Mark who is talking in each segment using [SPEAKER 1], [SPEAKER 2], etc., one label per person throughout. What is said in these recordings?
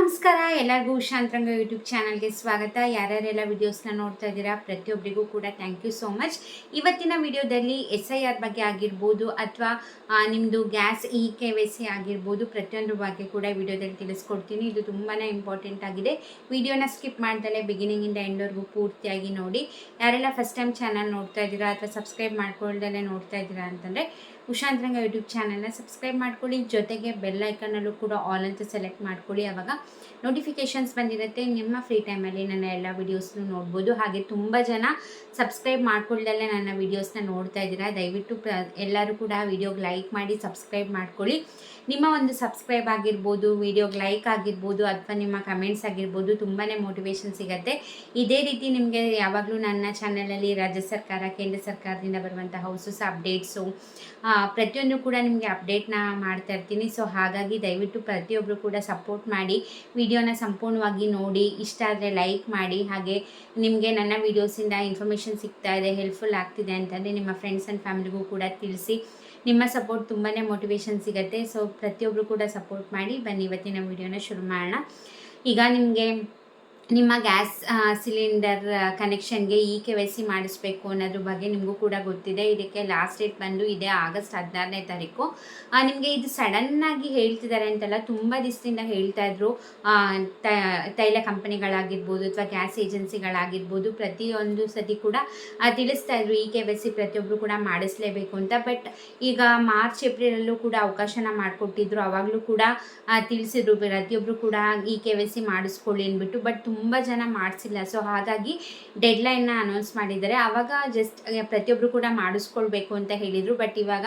[SPEAKER 1] ನಮಸ್ಕಾರ ಎಲ್ಲರಿಗೂ ಉಷಾಂತರಂಗ ಯೂಟ್ಯೂಬ್ ಚಾನಲ್ಗೆ ಸ್ವಾಗತ. ಯಾರ್ಯಾರೆಲ್ಲ ವಿಡಿಯೋಸ್ನ ನೋಡ್ತಾ ಇದ್ದೀರಾ ಪ್ರತಿಯೊಬ್ಬರಿಗೂ ಕೂಡ ಥ್ಯಾಂಕ್ ಯು ಸೋ ಮಚ್. ಇವತ್ತಿನ ವಿಡಿಯೋದಲ್ಲಿ SIR ಬಗ್ಗೆ ಆಗಿರ್ಬೋದು ಅಥವಾ ನಿಮ್ಮದು ಗ್ಯಾಸ್ KYC ಆಗಿರ್ಬೋದು, ಪ್ರತಿಯೊಂದು ಬಗ್ಗೆ ಕೂಡ ವಿಡಿಯೋದಲ್ಲಿ ತಿಳಿಸ್ಕೊಡ್ತೀನಿ. ಇದು ತುಂಬಾ ಇಂಪಾರ್ಟೆಂಟ್ ಆಗಿದೆ. ವಿಡಿಯೋನ ಸ್ಕಿಪ್ ಮಾಡ್ದಲೇ ಬಿಗಿನಿಂಗಿಂದ ಎಂಡ್ವರೆಗೂ ಪೂರ್ತಿಯಾಗಿ ನೋಡಿ. ಯಾರೆಲ್ಲ ಫಸ್ಟ್ ಟೈಮ್ ಚಾನಲ್ ನೋಡ್ತಾ ಇದ್ದೀರಾ ಅಥವಾ ಸಬ್ಸ್ಕ್ರೈಬ್ ಮಾಡ್ಕೊಳ್ದಲ್ಲೇ ನೋಡ್ತಾ ಇದ್ದೀರಾ ಅಂತಂದರೆ ಉಷಾಂತರಂಗ ಯೂಟ್ಯೂಬ್ ಚಾನಲ್ನ ಸಬ್ಸ್ಕ್ರೈಬ್ ಮಾಡ್ಕೊಳ್ಳಿ. ಜೊತೆಗೆ ಬೆಲ್ ಐಕನ್ನಲ್ಲೂ ಕೂಡ ಆಲ್ ಅಂತ ಸೆಲೆಕ್ಟ್ ಮಾಡ್ಕೊಳ್ಳಿ. ಆವಾಗ ನೋಟಿಫಿಕೇಷನ್ಸ್ ಬಂದಿರುತ್ತೆ. ನಿಮ್ಮ ಫ್ರೀ ಟೈಮಲ್ಲಿ ನನ್ನ ಎಲ್ಲ ವೀಡಿಯೋಸ್ನು ನೋಡ್ಬೋದು. ಹಾಗೆ ತುಂಬ ಜನ ಸಬ್ಸ್ಕ್ರೈಬ್ ಮಾಡ್ಕೊಳ್ದಲ್ಲೇ ನನ್ನ ವೀಡಿಯೋಸ್ನ ನೋಡ್ತಾ ಇದ್ದೀರಾ. ದಯವಿಟ್ಟು ಎಲ್ಲರೂ ಕೂಡ ವಿಡಿಯೋಗೆ ಲೈಕ್ ಮಾಡಿ ಸಬ್ಸ್ಕ್ರೈಬ್ ಮಾಡ್ಕೊಳ್ಳಿ. ನಿಮ್ಮ ಒಂದು ಸಬ್ಸ್ಕ್ರೈಬ್ ಆಗಿರ್ಬೋದು, ವಿಡಿಯೋಗೆ ಲೈಕ್ ಆಗಿರ್ಬೋದು ಅಥವಾ ನಿಮ್ಮ ಕಮೆಂಟ್ಸ್ ಆಗಿರ್ಬೋದು, ತುಂಬಾ ಮೋಟಿವೇಶನ್ ಸಿಗುತ್ತೆ. ಇದೇ ರೀತಿ ನಿಮಗೆ ಯಾವಾಗಲೂ ನನ್ನ ಚಾನಲಲ್ಲಿ ರಾಜ್ಯ ಸರ್ಕಾರ, ಕೇಂದ್ರ ಸರ್ಕಾರದಿಂದ ಬರುವಂಥ ಹೊಸ ಅಪ್ಡೇಟ್ಸು ಪ್ರತಿಯೊಂದು ಕೂಡ ನಿಮಗೆ ಅಪ್ಡೇಟ್ನ ಮಾಡ್ತಾ ಇರ್ತೀನಿ. ಸೊ ಹಾಗಾಗಿ ದಯವಿಟ್ಟು ಪ್ರತಿಯೊಬ್ಬರು ಕೂಡ ಸಪೋರ್ಟ್ ಮಾಡಿ, ವಿಡಿಯೋನ ಸಂಪೂರ್ಣವಾಗಿ ನೋಡಿ. ಇಷ್ಟ ಆದರೆ ಲೈಕ್ ಮಾಡಿ. ಹಾಗೆ ನಿಮಗೆ ನನ್ನ ವೀಡಿಯೋಸಿಂದ ಇನ್ಫಾರ್ಮೇಷನ್ ಸಿಗ್ತಾ ಇದೆ, ಹೆಲ್ಪ್ಫುಲ್ ಆಗ್ತಿದೆ ಅಂತಂದರೆ ನಿಮ್ಮ ಫ್ರೆಂಡ್ಸ್ ಆ್ಯಂಡ್ ಫ್ಯಾಮಿಲಿಗೂ ಕೂಡ ತಿಳಿಸಿ. ನಿಮ್ಮ ಸಪೋರ್ಟ್ ತುಂಬಾ ಮೋಟಿವೇಶನ್ ಸಿಗುತ್ತೆ. ಸೊ ಪ್ರತಿಯೊಬ್ಬರು ಕೂಡ ಸಪೋರ್ಟ್ ಮಾಡಿ. ಬನ್ನಿ ಇವತ್ತಿನ ವಿಡಿಯೋನ ಶುರು ಮಾಡೋಣ. ಈಗ ನಿಮ್ಮ ಗ್ಯಾಸ್ ಸಿಲಿಂಡರ್ ಕನೆಕ್ಷನ್ಗೆ KYC ಮಾಡಿಸ್ಬೇಕು ಅನ್ನೋದ್ರ ಬಗ್ಗೆ ನಿಮಗೂ ಕೂಡ ಗೊತ್ತಿದೆ. ಇದಕ್ಕೆ ಲಾಸ್ಟ್ ಡೇಟ್ ಬಂದು ಇದೆ ಆಗಸ್ಟ್ 16ನೇ ತಾರೀಕು. ನಿಮಗೆ ಇದು ಸಡನ್ನಾಗಿ ಹೇಳ್ತಿದ್ದಾರೆ ಅಂತಲ್ಲ, ತುಂಬ ದಿವಸದಿಂದ ಹೇಳ್ತಾ ಇದ್ರು. ತೈಲ ಕಂಪನಿಗಳಾಗಿರ್ಬೋದು ಅಥವಾ ಗ್ಯಾಸ್ ಏಜೆನ್ಸಿಗಳಾಗಿರ್ಬೋದು, ಪ್ರತಿಯೊಂದು ಸತಿ ಕೂಡ ತಿಳಿಸ್ತಾ ಇದ್ರು KYC ಪ್ರತಿಯೊಬ್ಬರು ಕೂಡ ಮಾಡಿಸ್ಲೇಬೇಕು ಅಂತ. ಬಟ್ ಈಗ ಮಾರ್ಚ್ ಏಪ್ರಿಲಲ್ಲೂ ಕೂಡ ಅವಕಾಶನ ಮಾಡಿಕೊಟ್ಟಿದ್ರು. ಆವಾಗಲೂ ಕೂಡ ತಿಳಿಸಿದ್ರು ಪ್ರತಿಯೊಬ್ಬರು ಕೂಡ KYC ಮಾಡಿಸ್ಕೊಳ್ಳಿ ಅಂದ್ಬಿಟ್ಟು. ಬಟ್ ತುಂಬ ಜನ ಮಾಡಿಸಿಲ್ಲ. ಸೊ ಹಾಗಾಗಿ ಡೆಡ್ಲೈನ್ನ ಅನೌನ್ಸ್ ಮಾಡಿದ್ದಾರೆ. ಆವಾಗ ಜಸ್ಟ್ ಪ್ರತಿಯೊಬ್ಬರು ಕೂಡ ಮಾಡಿಸ್ಕೊಳ್ಬೇಕು ಅಂತ ಹೇಳಿದರು. ಬಟ್ ಇವಾಗ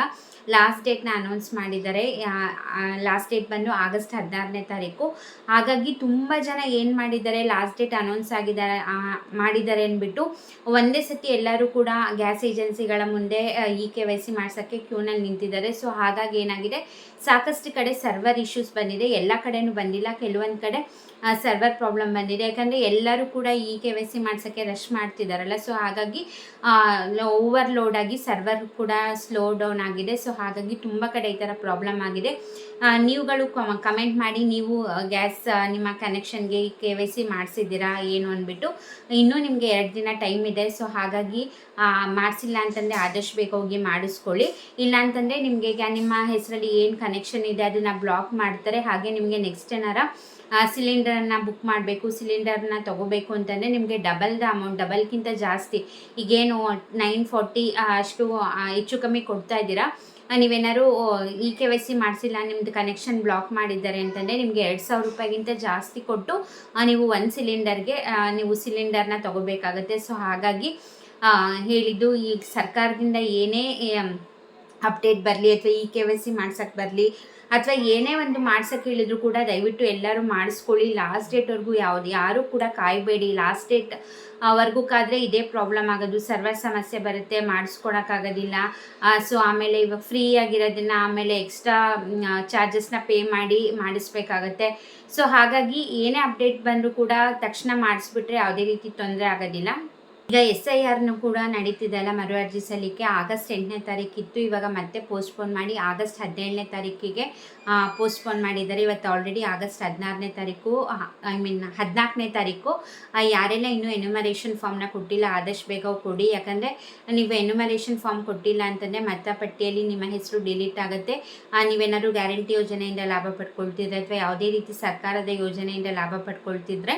[SPEAKER 1] ಲಾಸ್ಟ್ ಡೇಟ್ನ ಅನೌನ್ಸ್ ಮಾಡಿದ್ದಾರೆ. ಲಾಸ್ಟ್ ಡೇಟ್ ಬಂದು ಆಗಸ್ಟ್ 16ನೇ ತಾರೀಕು. ಹಾಗಾಗಿ ತುಂಬ ಜನ ಏನು ಮಾಡಿದ್ದಾರೆ, ಲಾಸ್ಟ್ ಡೇಟ್ ಅನೌನ್ಸ್ ಮಾಡಿದ್ದಾರೆ ಅಂದ್ಬಿಟ್ಟು ಒಂದೇ ಸತಿ ಎಲ್ಲರೂ ಕೂಡ ಗ್ಯಾಸ್ ಏಜೆನ್ಸಿಗಳ ಮುಂದೆ KYC ಮಾಡ್ಸೋಕ್ಕೆ ಕ್ಯೂನಲ್ಲಿ ನಿಂತಿದ್ದಾರೆ. ಸೊ ಹಾಗಾಗಿ ಏನಾಗಿದೆ, ಸಾಕಷ್ಟು ಕಡೆ ಸರ್ವರ್ ಇಶ್ಯೂಸ್ ಬಂದಿದೆ. ಎಲ್ಲ ಕಡೆನೂ ಬಂದಿಲ್ಲ, ಕೆಲವೊಂದು ಕಡೆ ಸರ್ವರ್ ಪ್ರಾಬ್ಲಮ್ ಬಂದಿದೆ. ಯಾಕಂದರೆ ಎಲ್ಲರೂ ಕೂಡ KYC ಮಾಡ್ಸೋಕ್ಕೆ ರಶ್ ಮಾಡ್ತಿದ್ದಾರಲ್ಲ. ಸೊ ಹಾಗಾಗಿ ಓವರ್ಲೋಡ್ ಆಗಿ ಸರ್ವರ್ ಕೂಡ ಸ್ಲೋ ಡೌನ್ ಆಗಿದೆ. ಸೊ ಹಾಗಾಗಿ ತುಂಬ ಕಡೆ ಈ ಥರ ಪ್ರಾಬ್ಲಮ್ ಆಗಿದೆ. ನೀವುಗಳು ಕಮೆಂಟ್ ಮಾಡಿ, ನೀವು ಗ್ಯಾಸ್ ನಿಮ್ಮ ಕನೆಕ್ಷನ್ಗೆ KYC ಮಾಡಿಸಿದ್ದೀರಾ ಏನು ಅಂದ್ಬಿಟ್ಟು. ಇನ್ನೂ ನಿಮಗೆ 2 ದಿನ ಟೈಮ್ ಇದೆ. ಸೊ ಹಾಗಾಗಿ ಮಾಡಿಸಿಲ್ಲ ಅಂತಂದರೆ ಆದಷ್ಟು ಬೇಗ ಹೋಗಿ ಮಾಡಿಸ್ಕೊಳ್ಳಿ. ಇಲ್ಲ ಅಂತಂದರೆ ನಿಮಗೆ ನಿಮ್ಮ ಹೆಸರಲ್ಲಿ ಏನು ಕನೆಕ್ಷನ್ ಇದೆ ಅದನ್ನು ಬ್ಲಾಕ್ ಮಾಡ್ತಾರೆ. ಹಾಗೆ ನಿಮಗೆ ನೆಕ್ಸ್ಟ್ ಏನಾರ ಸಿಲಿಂಡರನ್ನು ಬುಕ್ ಮಾಡಬೇಕು, ಸಿಲಿಂಡರ್ನ ತೊಗೋಬೇಕು ಅಂತಂದರೆ ನಿಮಗೆ ಡಬಲ್ಗಿಂತ ಜಾಸ್ತಿ, ಈಗೇನು 940 ಅಷ್ಟು ಹೆಚ್ಚು ಕಮ್ಮಿ ಕೊಡ್ತಾ ಇದ್ದೀರಾ. ನೀವೇನಾದ್ರು KYC ಮಾಡಿಸಿಲ್ಲ, ನಿಮ್ಮದು ಕನೆಕ್ಷನ್ ಬ್ಲಾಕ್ ಮಾಡಿದ್ದಾರೆ ಅಂತಂದರೆ ನಿಮಗೆ 2000 ರೂಪಾಯಿಗಿಂತ ಜಾಸ್ತಿ ಕೊಟ್ಟು ನೀವು ಒಂದು ಸಿಲಿಂಡರ್ಗೆ ನೀವು ಸಿಲಿಂಡರ್ನ ತೊಗೋಬೇಕಾಗತ್ತೆ. ಸೊ ಹಾಗಾಗಿ ಹೇಳಿದ್ದು, ಈಗ ಸರ್ಕಾರದಿಂದ ಏನೇ ಅಪ್ಡೇಟ್ ಬರಲಿ ಅಥವಾ KYC ಮಾಡ್ಸೋಕ್ಕೆ ಬರಲಿ ಅಥವಾ ಏನೇ ಒಂದು ಮಾಡ್ಸೋಕ್ಕೆ ಹೇಳಿದ್ರು ಕೂಡ ದಯವಿಟ್ಟು ಎಲ್ಲರೂ ಮಾಡಿಸ್ಕೊಳ್ಳಿ. ಲಾಸ್ಟ್ ಡೇಟ್ವರೆಗೂ ಯಾರೂ ಕೂಡ ಕಾಯಬೇಡಿ. ಲಾಸ್ಟ್ ಡೇಟ್ ವರ್ಗೂ ಕಾದರೆ ಇದೇ ಪ್ರಾಬ್ಲಮ್ ಆಗೋದು, ಸರ್ವರ್ ಸಮಸ್ಯೆ ಬರುತ್ತೆ, ಮಾಡಿಸ್ಕೊಳಕ್ಕಾಗೋದಿಲ್ಲ. ಸೊ ಆಮೇಲೆ ಇವಾಗ ಫ್ರೀ ಆಗಿರೋದನ್ನು ಆಮೇಲೆ ಎಕ್ಸ್ಟ್ರಾ ಚಾರ್ಜಸ್ನ ಪೇ ಮಾಡಿ ಮಾಡಿಸ್ಬೇಕಾಗತ್ತೆ. ಸೊ ಹಾಗಾಗಿ ಏನೇ ಅಪ್ಡೇಟ್ ಬಂದರೂ ಕೂಡ ತಕ್ಷಣ ಮಾಡಿಸ್ಬಿಟ್ರೆ ಯಾವುದೇ ರೀತಿ ತೊಂದರೆ ಆಗೋದಿಲ್ಲ. ಈಗ SIRನು ಕೂಡ ನಡೀತಿದೆಯಲ್ಲ, ಮರು ಅರ್ಜಿ ಸಲ್ಲಿಕೆ ಆಗಸ್ಟ್ 8ನೇ ತಾರೀಕಿತ್ತು. ಇವಾಗ ಮತ್ತೆ ಪೋಸ್ಟ್ಪೋನ್ ಮಾಡಿ ಆಗಸ್ಟ್ 17ನೇ ತಾರೀಕಿಗೆ ಪೋಸ್ಟ್ಪೋನ್ ಮಾಡಿದ್ದಾರೆ. ಇವತ್ತು ಆಲ್ರೆಡಿ ಆಗಸ್ಟ್ 16ನೇ ತಾರೀಕು, 14ನೇ ತಾರೀಕು. ಯಾರೆಲ್ಲ ಇನ್ನೂ ಎನ್ಯುಮರೇಷನ್ ಫಾರ್ಮ್ನ ಕೊಟ್ಟಿಲ್ಲ ಆದಷ್ಟು ಬೇಗ ಕೊಡಿ. ಯಾಕಂದರೆ ನೀವು ಎನ್ಯುಮರೇಷನ್ ಫಾರ್ಮ್ ಕೊಟ್ಟಿಲ್ಲ ಅಂತಂದರೆ ಮತಪಟ್ಟಿಯಲ್ಲಿ ನಿಮ್ಮ ಹೆಸರು ಡಿಲೀಟ್ ಆಗುತ್ತೆ. ನೀವೇನಾದ್ರು ಗ್ಯಾರಂಟಿ ಯೋಜನೆಯಿಂದ ಲಾಭ ಪಡ್ಕೊಳ್ತಿದ್ರೆ ಅಥವಾ ಯಾವುದೇ ರೀತಿ ಸರ್ಕಾರದ ಯೋಜನೆಯಿಂದ ಲಾಭ ಪಡ್ಕೊಳ್ತಿದ್ರೆ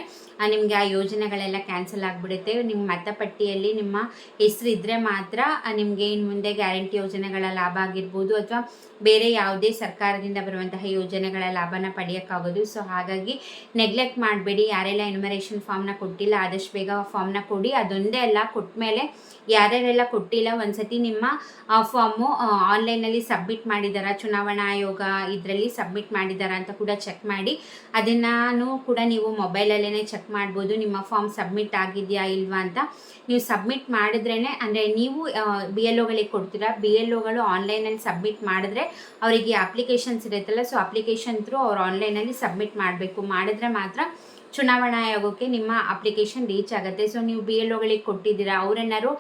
[SPEAKER 1] ನಿಮಗೆ ಆ ಯೋಜನೆಗಳೆಲ್ಲ ಕ್ಯಾನ್ಸಲ್ ಆಗಿಬಿಡುತ್ತೆ. ನಿಮ್ಮ ಮತಪಟ್ಟಿಯಲ್ಲಿ ನಿಮ್ಮ ಹೆಸರು ಇದ್ದರೆ ಮಾತ್ರ ನಿಮಗೆ ಇನ್ನು ಮುಂದೆ ಗ್ಯಾರಂಟಿ ಯೋಜನೆಗಳ ಲಾಭ ಆಗಿರ್ಬೋದು ಅಥವಾ ಬೇರೆ ಯಾವುದೇ ಸರ್ಕಾರದಿಂದ ಬರುವಂತಹ ಯೋಜನೆಗಳ ಲಾಭನ ಪಡೆಯೋಕ್ಕಾಗೋದು. ಸೊ ಹಾಗಾಗಿ ನೆಗ್ಲೆಕ್ಟ್ ಮಾಡಬೇಡಿ. ಯಾರೆಲ್ಲ ಎನ್ಯುಮರೇಷನ್ ಫಾರ್ಮ್ನ ಕೊಟ್ಟಿಲ್ಲ ಆದಷ್ಟು ಬೇಗ ಫಾರ್ಮ್ನ ಕೊಡಿ. ಅದೊಂದೇ ಅಲ್ಲ, ಕೊಟ್ಟ ಮೇಲೆ ಯಾರ್ಯಾರೆಲ್ಲ ಕೊಟ್ಟಿಲ್ಲ ಒಂದ್ಸತಿ ನಿಮ್ಮ ಫಾರ್ಮು ಆನ್ಲೈನಲ್ಲಿ ಸಬ್ಮಿಟ್ ಮಾಡಿದಾರಾ, ಚುನಾವಣಾ ಆಯೋಗ ಇದರಲ್ಲಿ ಸಬ್ಮಿಟ್ ಮಾಡಿದಾರಾ ಅಂತ ಕೂಡ ಚೆಕ್ ಮಾಡಿ. ಅದನ್ನು ಕೂಡ ನೀವು ಮೊಬೈಲಲ್ಲೇ ಚೆಕ್ ಮಾಡ್ಬೋದು, ನಿಮ್ಮ ಫಾರ್ಮ್ ಸಬ್ಮಿಟ್ ಆಗಿದೆಯಾ ಇಲ್ವಾ ಅಂತ. ನೀವು ಸಬ್ಮಿಟ್ ಮಾಡಿದ್ರೇ, ಅಂದರೆ ನೀವು BLOಗಳಿಗೆ ಕೊಡ್ತೀರಾ, BLOಗಳು ಆನ್ಲೈನಲ್ಲಿ ಸಬ್ಮಿಟ್ ಮಾಡಿದ್ರೆ ಅವರಿಗೆ ಅಪ್ಲಿಕೇಶನ್ಸ್ ಇರುತ್ತೆ, ಇರುತ್ತಲ್ಲ, ಸೊ ಅಪ್ಲಿಕೇಶನ್ ಥ್ರೂ ಅವ್ರು ಆನ್ಲೈನಲ್ಲಿ ಸಬ್ಮಿಟ್ ಮಾಡಬೇಕು. ಮಾಡಿದ್ರೆ ಮಾತ್ರ ಚುನಾವಣಾ ಆಯೋಗಕ್ಕೆ ನಿಮ್ಮ ಅಪ್ಲಿಕೇಶನ್ ರೀಚ್ ಆಗುತ್ತೆ. ಸೊ ನೀವು BLOಗಳಿಗೆ ಕೊಟ್ಟಿದ್ದೀರಾ, ಅವರೇನಾದ್ರು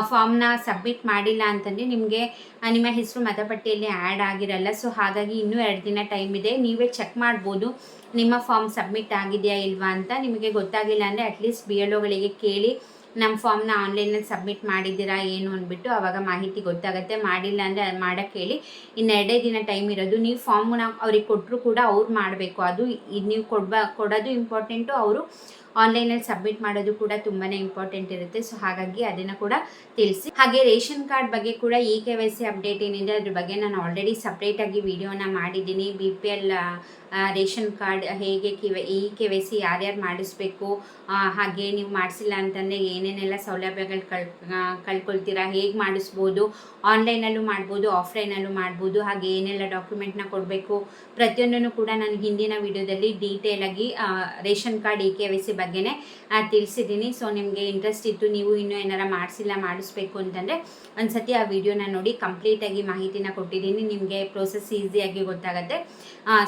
[SPEAKER 1] ಫಾರ್ಮ್ನ ಸಬ್ಮಿಟ್ ಮಾಡಿಲ್ಲ ಅಂತಂದರೆ ನಿಮಗೆ ನಿಮ್ಮ ಹೆಸರು ಮತಪಟ್ಟಿಯಲ್ಲಿ ಆ್ಯಡ್ ಆಗಿರಲ್ಲ. ಸೊ ಹಾಗಾಗಿ ಇನ್ನೂ 2 ದಿನ ಟೈಮ್ ಇದೆ. ನೀವೇ ಚೆಕ್ ಮಾಡ್ಬೋದು ನಿಮ್ಮ ಫಾರ್ಮ್ ಸಬ್ಮಿಟ್ ಆಗಿದೆಯಾ ಇಲ್ವಾ ಅಂತ. ನಿಮಗೆ ಗೊತ್ತಾಗಿಲ್ಲ ಅಂದರೆ ಅಟ್ಲೀಸ್ಟ್ BLOಗಳಿಗೆ ಕೇಳಿ ನಮ್ಮ ಫಾರ್ಮ್ನ ಆನ್ಲೈನಲ್ಲಿ ಸಬ್ಮಿಟ್ ಮಾಡಿದ್ದೀರಾ ಏನು ಅಂದ್ಬಿಟ್ಟು, ಆವಾಗ ಮಾಹಿತಿ ಗೊತ್ತಾಗುತ್ತೆ. ಮಾಡಿಲ್ಲ ಅಂದರೆ ಅದು ಮಾಡೋಕ್ಕೆ ಹೇಳಿ. ಇನ್ನು 2 ದಿನ ಟೈಮ್ ಇರೋದು. ನೀವು ಫಾರ್ಮ್ನ ಅವ್ರಿಗೆ ಕೊಟ್ಟರು ಕೂಡ ಅವ್ರು ಮಾಡಬೇಕು. ಅದು ನೀವು ಕೊಡೋದು ಇಂಪಾರ್ಟೆಂಟು, ಅವರು ಆನ್ಲೈನಲ್ಲಿ ಸಬ್ಮಿಟ್ ಮಾಡೋದು ಕೂಡ ತುಂಬಾ ಇಂಪಾರ್ಟೆಂಟ್ ಇರುತ್ತೆ. ಸೊ ಹಾಗಾಗಿ ಅದನ್ನು ಕೂಡ ತಿಳಿಸಿ. ಹಾಗೆ ರೇಷನ್ ಕಾರ್ಡ್ ಬಗ್ಗೆ ಕೂಡ KYC ಅಪ್ಡೇಟ್ ಏನಿದೆ ಅದ್ರ ಬಗ್ಗೆ ನಾನು ಆಲ್ರೆಡಿ ಸಪ್ರೇಟಾಗಿ ವಿಡಿಯೋನ ಮಾಡಿದ್ದೀನಿ. BPL ರೇಷನ್ ಕಾರ್ಡ್ ಹೇಗೆ KYC ಯಾರ್ಯಾರು ಮಾಡಿಸ್ಬೇಕು, ಹಾಗೆ ನೀವು ಮಾಡಿಸಿಲ್ಲ ಅಂತಂದರೆ ಏನೇನೆಲ್ಲ ಸೌಲಭ್ಯಗಳು ಕಳ್ಕೊಳ್ತೀರಾ, ಹೇಗೆ ಮಾಡಿಸ್ಬೋದು, ಆನ್ಲೈನಲ್ಲೂ ಮಾಡ್ಬೋದು, ಆಫ್ಲೈನಲ್ಲೂ ಮಾಡ್ಬೋದು, ಹಾಗೆ ಏನೆಲ್ಲ ಡಾಕ್ಯುಮೆಂಟ್ನ ಕೊಡಬೇಕು ಪ್ರತಿಯೊಂದನ್ನು ಕೂಡ ನಾನು ಹಿಂದಿನ ವಿಡಿಯೋದಲ್ಲಿ ಡೀಟೇಲಾಗಿ ರೇಷನ್ ಕಾರ್ಡ್ KYC ಬಗ್ಗೆನೇ ತಿಳಿಸಿದ್ದೀನಿ. ಸೊ ನಿಮಗೆ ಇಂಟ್ರೆಸ್ಟ್ ಇತ್ತು, ನೀವು ಇನ್ನೂ ಏನಾರ ಮಾಡಿಸ್ಬೇಕು ಅಂತಂದರೆ ಒಂದ್ಸತಿ ಆ ವಿಡಿಯೋನ ನೋಡಿ. ಕಂಪ್ಲೀಟಾಗಿ ಮಾಹಿತಿನ ಕೊಟ್ಟಿದ್ದೀನಿ, ನಿಮಗೆ ಪ್ರೋಸೆಸ್ ಈಸಿಯಾಗಿ ಗೊತ್ತಾಗುತ್ತೆ.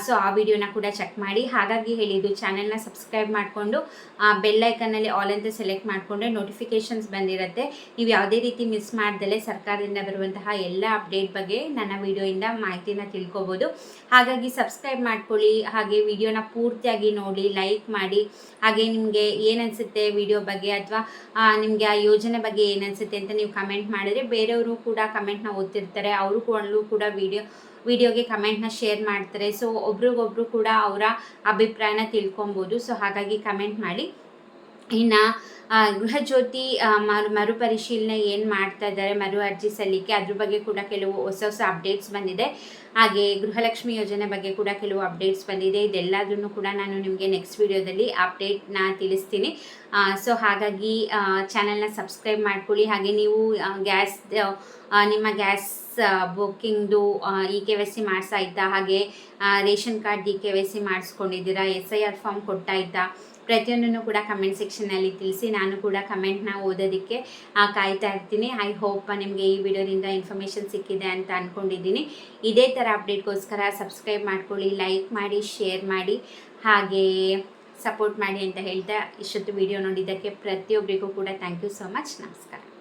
[SPEAKER 1] ಸೊ ಆ ವಿಡಿಯೋನ ಕೂಡ ಚೆಕ್ ಮಾಡಿ. ಹಾಗಾಗಿ ಹೇಳಿದ್ದು, ಚಾನಲ್ನ ಸಬ್ಸ್ಕ್ರೈಬ್ ಮಾಡಿಕೊಂಡು ಬೆಲ್ಲೈಕನ್ನಲ್ಲಿ ಆಲ್ ಅಂತ ಸೆಲೆಕ್ಟ್ ಮಾಡಿಕೊಂಡ್ರೆ ನೋಟಿಫಿಕೇಷನ್ಸ್ ಬಂದಿರುತ್ತೆ. ನೀವು ಯಾವುದೇ ರೀತಿ ಮಿಸ್ ಮಾಡ್ದಲೇ ಸರ್ಕಾರದಿಂದ ಬರುವಂತಹ ಎಲ್ಲ ಅಪ್ಡೇಟ್ ಬಗ್ಗೆ ನನ್ನ ವಿಡಿಯೋಯಿಂದ ಮಾಹಿತಿನ ತಿಳ್ಕೊಬೋದು. ಹಾಗಾಗಿ ಸಬ್ಸ್ಕ್ರೈಬ್ ಮಾಡ್ಕೊಳ್ಳಿ, ಹಾಗೆ ವಿಡಿಯೋನ ಪೂರ್ತಿಯಾಗಿ ನೋಡಿ, ಲೈಕ್ ಮಾಡಿ. ಹಾಗೆ ನಿಮಗೆ ಏನನ್ಸುತ್ತೆ ವಿಡಿಯೋ ಬಗ್ಗೆ, ಅಥವಾ ನಿಮಗೆ ಆ ಯೋಜನೆ ಬಗ್ಗೆ ಏನನ್ಸುತ್ತೆ ಅಂತ ನೀವು ಕಮೆಂಟ್ ಮಾಡಿದರೆ ಬೇರೆಯವರು ಕೂಡ ಕಮೆಂಟ್ನ ಓದ್ತಿರ್ತಾರೆ, ಅವರು ಕೂಡ ವಿಡಿಯೋಗೆ ಕಮೆಂಟ್ನ ಶೇರ್ ಮಾಡ್ತಾರೆ. ಸೊ ಒಬ್ರಿಗೊಬ್ರು ಕೂಡ ಅವರ ಅಭಿಪ್ರಾಯನ ತಿಳ್ಕೊಬೋದು. ಸೊ ಹಾಗಾಗಿ ಕಮೆಂಟ್ ಮಾಡಿ. ಇನ್ನು ಗೃಹಜ್ಯೋತಿ ಮರುಪರಿಶೀಲನೆ ಏನು ಮಾಡ್ತಾ ಇದ್ದಾರೆ, ಮರು ಅರ್ಜಿ ಸಲ್ಲಿಕೆ, ಅದ್ರ ಬಗ್ಗೆ ಕೂಡ ಕೆಲವು ಹೊಸ ಅಪ್ಡೇಟ್ಸ್ ಬಂದಿದೆ. ಹಾಗೆ ಗೃಹಲಕ್ಷ್ಮಿ ಯೋಜನೆ ಬಗ್ಗೆ ಕೂಡ ಕೆಲವು ಅಪ್ಡೇಟ್ಸ್ ಬಂದಿದೆ. ಇದೆಲ್ಲದನ್ನು ಕೂಡ ನಾನು ನಿಮಗೆ ನೆಕ್ಸ್ಟ್ ವಿಡಿಯೋದಲ್ಲಿ ಅಪ್ಡೇಟ್ನ ತಿಳಿಸ್ತೀನಿ. ಸೊ ಹಾಗಾಗಿ ಚಾನಲ್ನ ಸಬ್ಸ್ಕ್ರೈಬ್ ಮಾಡ್ಕೊಳ್ಳಿ. ಹಾಗೆ ನೀವು ನಿಮ್ಮ ಗ್ಯಾಸ್ ಬುಕ್ಕಿಂಗ್ದು KYC ಮಾಡಿಸಾಯ್ತಾ, ಹಾಗೆ ರೇಷನ್ ಕಾರ್ಡ್ KYC ಮಾಡಿಸ್ಕೊಂಡಿದ್ದೀರಾ, SIR ಫಾರ್ಮ್ ಕೊಟ್ಟಾಯ್ತಾ, ಪ್ರತಿಯೊಂದನ್ನು ಕೂಡ ಕಮೆಂಟ್ ಸೆಕ್ಷನಲ್ಲಿ ತಿಳಿಸಿ. ನಾನು ಕೂಡ ಕಮೆಂಟ್ನ ಓದೋದಕ್ಕೆ ಕಾಯ್ತಾ ಇರ್ತೀನಿ. ಐ ಹೋಪ್ ನಿಮಗೆ ಈ ವಿಡಿಯೋದಿಂದ ಇನ್ಫಾರ್ಮೇಷನ್ ಸಿಕ್ಕಿದೆ ಅಂತ ಅಂದ್ಕೊಂಡಿದ್ದೀನಿ. ಇದೇ ಥರ ಅಪ್ಡೇಟ್ಗೋಸ್ಕರ ಸಬ್ಸ್ಕ್ರೈಬ್ ಮಾಡ್ಕೊಳ್ಳಿ, ಲೈಕ್ ಮಾಡಿ, ಶೇರ್ ಮಾಡಿ, ಹಾಗೆ ಸಪೋರ್ಟ್ ಮಾಡಿ ಅಂತ ಹೇಳ್ತಾ ಇಷ್ಟೊತ್ತು ವಿಡಿಯೋ ನೋಡಿದ್ದಕ್ಕೆ ಪ್ರತಿಯೊಬ್ಬರಿಗೂ ಕೂಡ ಥ್ಯಾಂಕ್ ಯು ಸೋ ಮಚ್. ನಮಸ್ಕಾರ.